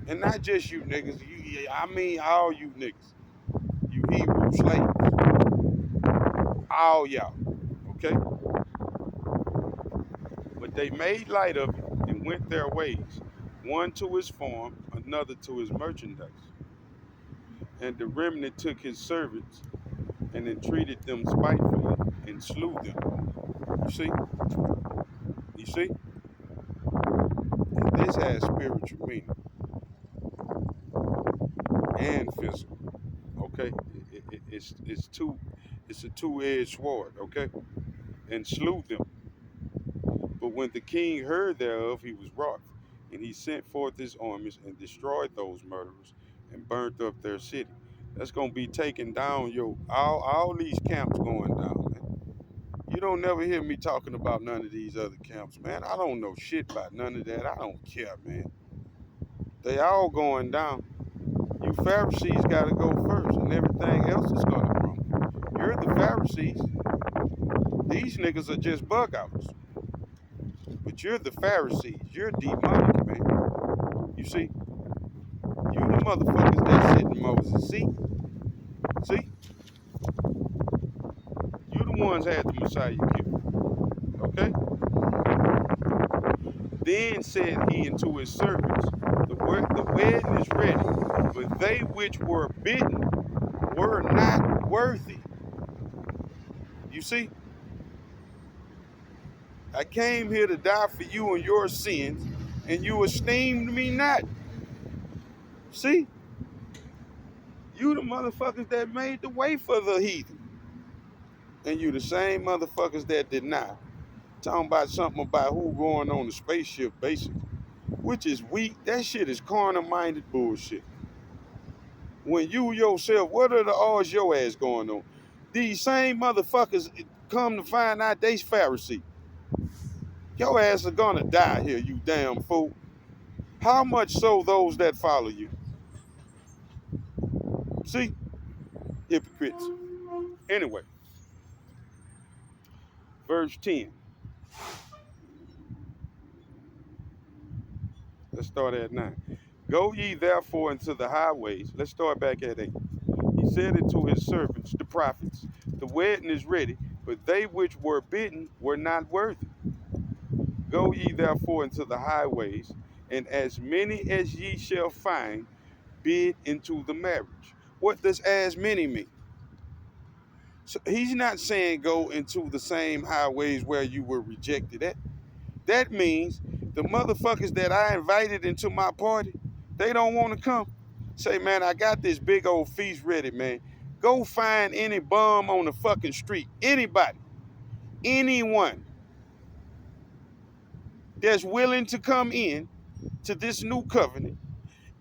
And not just you niggas. I mean all you niggas. You Hebrew slaves. All y'all. Okay? But they made light of it and went their ways. One to his farm, another to his merchandise. And the remnant took his servants and entreated them spitefully and slew them. You see? You see? And this has spiritual meaning and physical. Okay? It's a two-edged sword, okay? And slew them. But when the king heard thereof, he was wroth, and he sent forth his armies and destroyed those murderers and burnt up their city. That's gonna be taking down all these camps going down, man. You don't never hear me talking about none of these other camps, man. I don't know shit about none of that. I don't care, man. They all going down. You Pharisees gotta go first, and everything else is gonna crumble. You're the Pharisees. These niggas are just bug outs. But you're the Pharisees. You're demonic, man. You see? You the motherfuckers that said to Moses. See? You the ones had the Messiah killed. Okay? Then said he unto his servants, the wedding is ready, but they which were bidden were not worthy. You see? I came here to die for you and your sins, and you esteemed me not. See? You the motherfuckers that made the way for the heathen. And you the same motherfuckers that did not. Talking about something about who going on the spaceship, basically. Which is weak. That shit is carnal-minded bullshit. When you yourself, what are the odds your ass going on? These same motherfuckers come to find out they Pharisee. Your ass are gonna die here, you damn fool. How much so those that follow you? See? Hypocrites. Anyway, verse 10. Let's start at 9. Go ye therefore into the highways. Let's start back at 8. He said it to his servants, the prophets, the wedding is ready, but they which were bidden were not worthy. Go ye therefore into the highways, and as many as ye shall find, bid into the marriage. What does as many mean? So he's not saying go into the same highways where you were rejected at. That means the motherfuckers that I invited into my party, they don't want to come. Say, man, I got this big old feast ready, man. Go find any bum on the fucking street, anybody, anyone that's willing to come in to this new covenant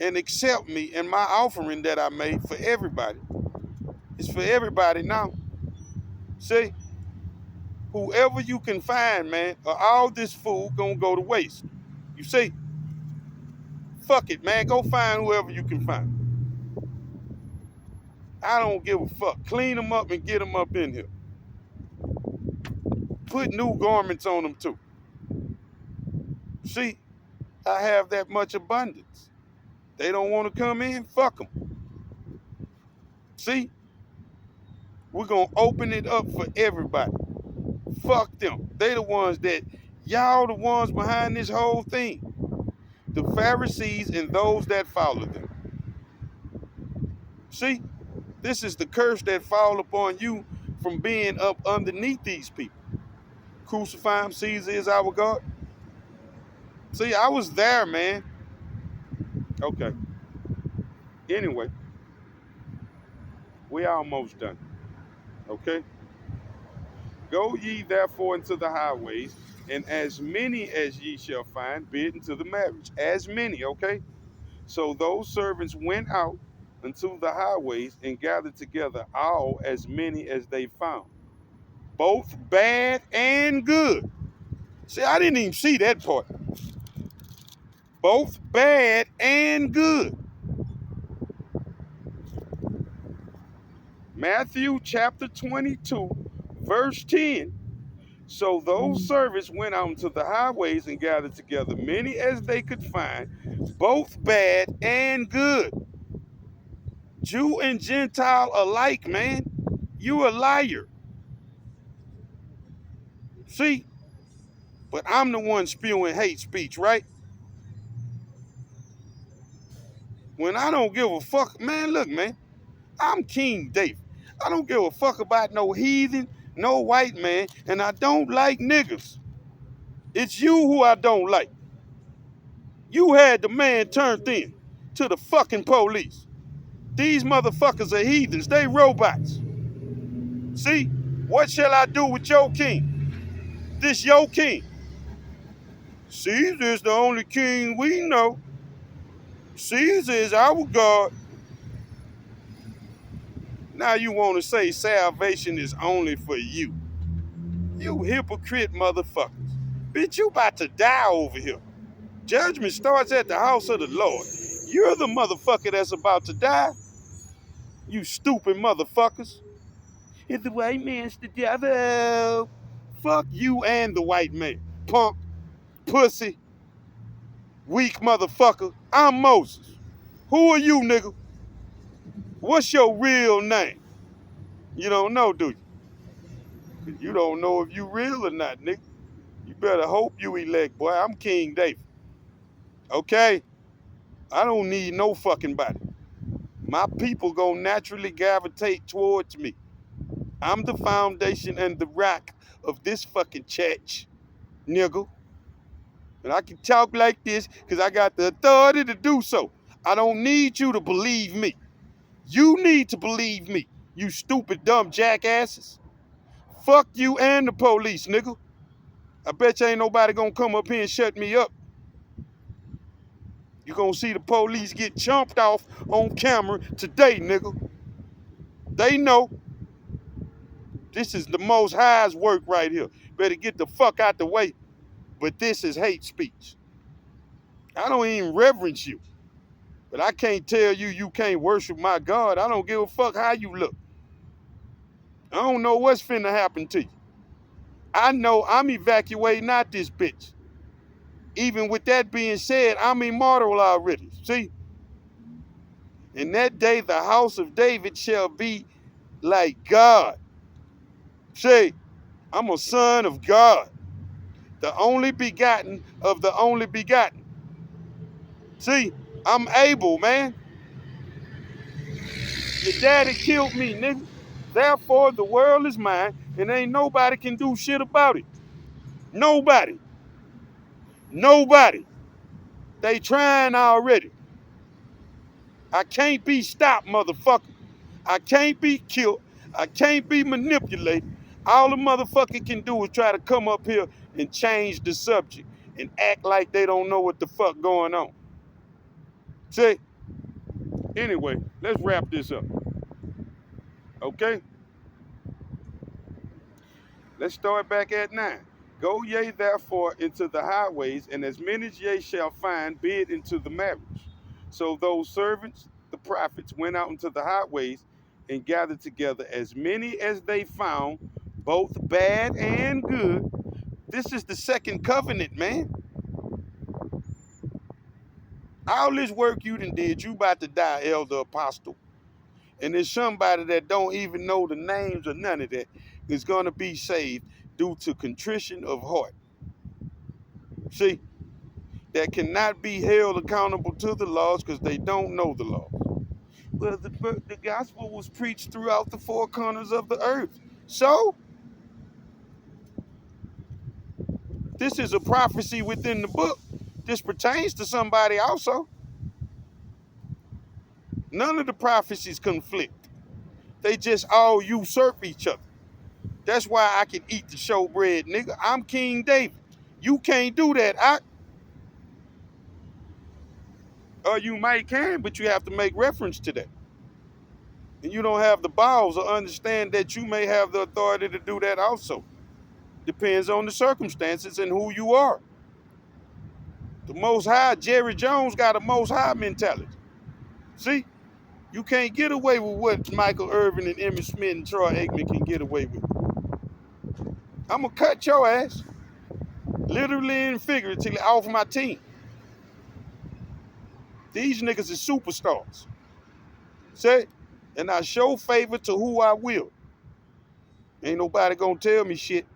and accept me and my offering that I made for everybody. It's for everybody now. See, whoever you can find, man, or all this food gonna go to waste. You see? Fuck it, man. Go find whoever you can find. I don't give a fuck. Clean them up and get them up in here. Put new garments on them too. See, I have that much abundance. They don't want to come in, fuck them. See, we're going to open it up for everybody. Fuck them. They the ones that, y'all the ones behind this whole thing. The Pharisees and those that follow them. See, this is the curse that fall upon you from being up underneath these people. Crucify him, Caesar is our God. See, I was there, man. Okay. Anyway, we almost done. Okay? Go ye therefore into the highways, and as many as ye shall find, bid into the marriage. As many, okay? So those servants went out into the highways and gathered together all as many as they found, both bad and good. See, I didn't even see that part. Both bad and good. Matthew chapter 22, verse 10. So those servants went out into the highways and gathered together many as they could find, both bad and good. Jew and Gentile alike, man. You a liar. See? But I'm the one spewing hate speech, right? When I don't give a fuck, man, look, man. I'm King David. I don't give a fuck about no heathen, no white man, and I don't like niggas. It's you who I don't like. You had the man turned in to the fucking police. These motherfuckers are heathens. They robots. See? What shall I do with your king? This your king. Caesar is the only king we know. Caesar is our God. Now you want to say salvation is only for you. You hypocrite motherfuckers. Bitch, you about to die over here. Judgment starts at the house of the Lord. You're the motherfucker that's about to die. You stupid motherfuckers. If the white man's the devil, Fuck you and the white man. Punk, pussy, weak motherfucker. I'm Moses. Who are you, nigga? What's your real name? You don't know, do you? 'Cause you don't know if you real or not, nigga. You better hope you elect, boy. I'm King David. Okay? I don't need no fucking body. My people gonna naturally gravitate towards me. I'm the foundation and the rock of this fucking church, nigga. And I can talk like this because I got the authority to do so. I don't need you to believe me. You need to believe me, you stupid, dumb jackasses. Fuck you and the police, nigga. I bet you ain't nobody gonna come up here and shut me up. You gonna see the police get chomped off on camera today, nigga. They know this is the Most High's work right here. Better get the fuck out the way. But this is hate speech. I don't even reverence you. But I can't tell you you can't worship my God. I don't give a fuck how you look. I don't know what's finna happen to you. I know I'm evacuating out this bitch. Even with that being said, I'm immortal already. See? In that day, the house of David shall be like God. See? I'm a son of God. The only begotten of the only begotten. See? I'm able, man. Your daddy killed me, nigga. Therefore, the world is mine, and ain't nobody can do shit about it. Nobody. Nobody. They trying already. I can't be stopped, motherfucker. I can't be killed. I can't be manipulated. All the motherfucker can do is try to come up here and change the subject and act like they don't know what the fuck going on. See? Anyway, let's wrap this up. Okay? Let's start back at 9. Go ye therefore into the highways, and as many as ye shall find, bid into the marriage. So those servants, the prophets, went out into the highways and gathered together as many as they found, both bad and good. This is the second covenant, man. All this work you done did, you about to die, elder apostle. And there's somebody that don't even know the names or none of that is going to be saved due to contrition of heart. See, that cannot be held accountable to the laws because they don't know the law. Well, the gospel was preached throughout the four corners of the earth. So, this is a prophecy within the book. This pertains to somebody also. None of the prophecies conflict. They just all usurp each other. That's why I can eat the showbread, nigga. I'm King David. You can't do that. Or you might can, but you have to make reference to that. And you don't have the balls or understand that you may have the authority to do that also. Depends on the circumstances and who you are. The Most High, Jerry Jones got a Most High mentality. See? You can't get away with what Michael Irvin and Emmitt Smith and Troy Aikman can get away with. I'm going to cut your ass, literally and figuratively, off my team. These niggas is superstars. See? And I show favor to who I will. Ain't nobody gonna tell me shit.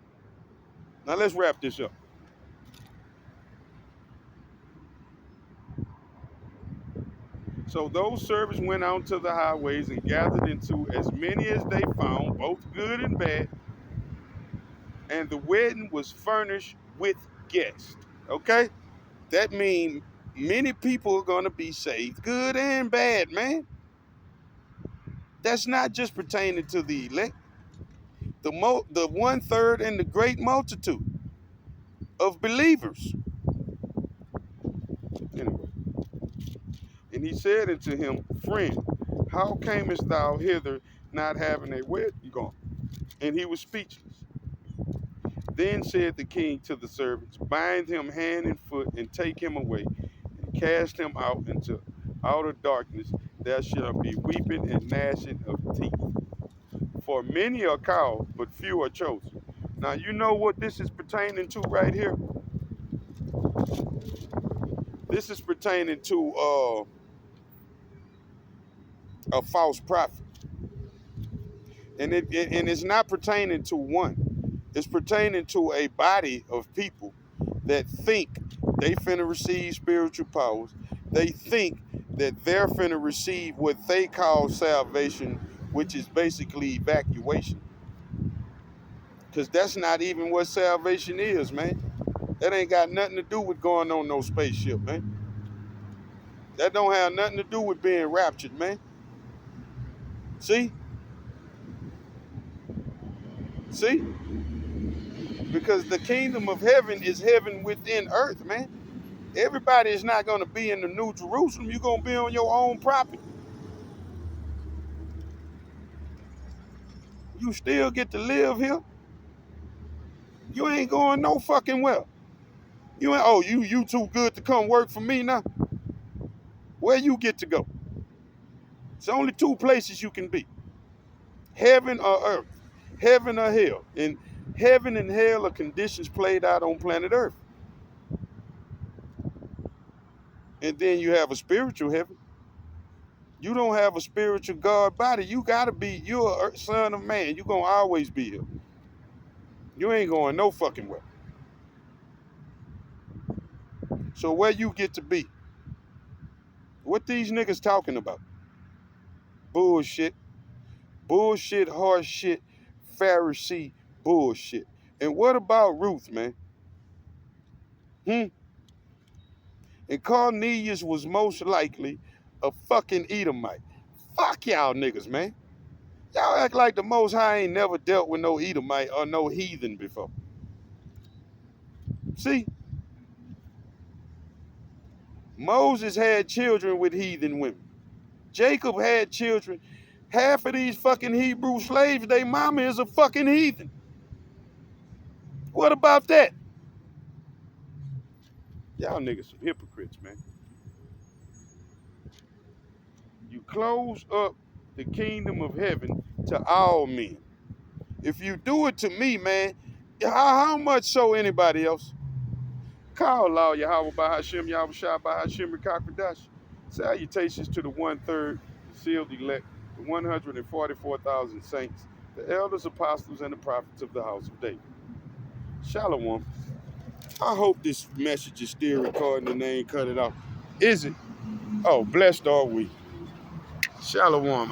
Now let's wrap this up. So those servants went out to the highways and gathered into as many as they found, both good and bad. And the wedding was furnished with guests. Okay? That means many people are gonna be saved, good and bad, man. That's not just pertaining to the elect. The 1/3 and the great multitude of believers. Anyway. And he said unto him, Friend, how camest thou hither not having a wedding garment? And he was speechless. Then said the king to the servants, Bind him hand and foot, and take him away, and cast him out into outer darkness. There shall be weeping and gnashing of teeth. For many are called, but few are chosen. Now, you know what this is pertaining to right here? This is pertaining to a false prophet. And it's not pertaining to one. It's pertaining to a body of people that think they finna receive spiritual powers. They think that they're finna receive what they call salvation, which is basically evacuation. Because that's not even what salvation is, man. That ain't got nothing to do with going on no spaceship, man. That don't have nothing to do with being raptured, man. See? See? Because the kingdom of heaven is heaven within earth, man. Everybody is not going to be in the New Jerusalem. You're going to be on your own property. You still get to live here. You ain't going no fucking well. You ain't, oh, you too good to come work for me now? Where you get to go? It's only two places you can be. Heaven or earth. Heaven or hell. And heaven and hell are conditions played out on planet earth. And then you have a spiritual heaven. You don't have a spiritual God body. You're a son of man. You're going to always be here. You ain't going no fucking well. So where you get to be? What these niggas talking about? Bullshit. Bullshit, horse shit, Pharisee bullshit. And what about Ruth, man? And Cornelius was most likely a fucking Edomite. Fuck y'all niggas, man. Y'all act like the Most High ain't never dealt with no Edomite or no heathen before. See? Moses had children with heathen women. Jacob had children. Half of these fucking Hebrew slaves, their mama is a fucking heathen. What about that? Y'all niggas some hypocrites, man. You close up the kingdom of heaven to all men. If you do it to me, man, how much so anybody else? Call Allah Yahweh by Hashem, Yahweh Shah by Hashem, Rikakradash. Salutations to the 1/3, the sealed elect, the 144,000 saints, the elders, apostles, and the prophets of the house of David. Shalom. I hope this message is still recording and they ain't cut it off. Is it? Oh, blessed are we. Shalom.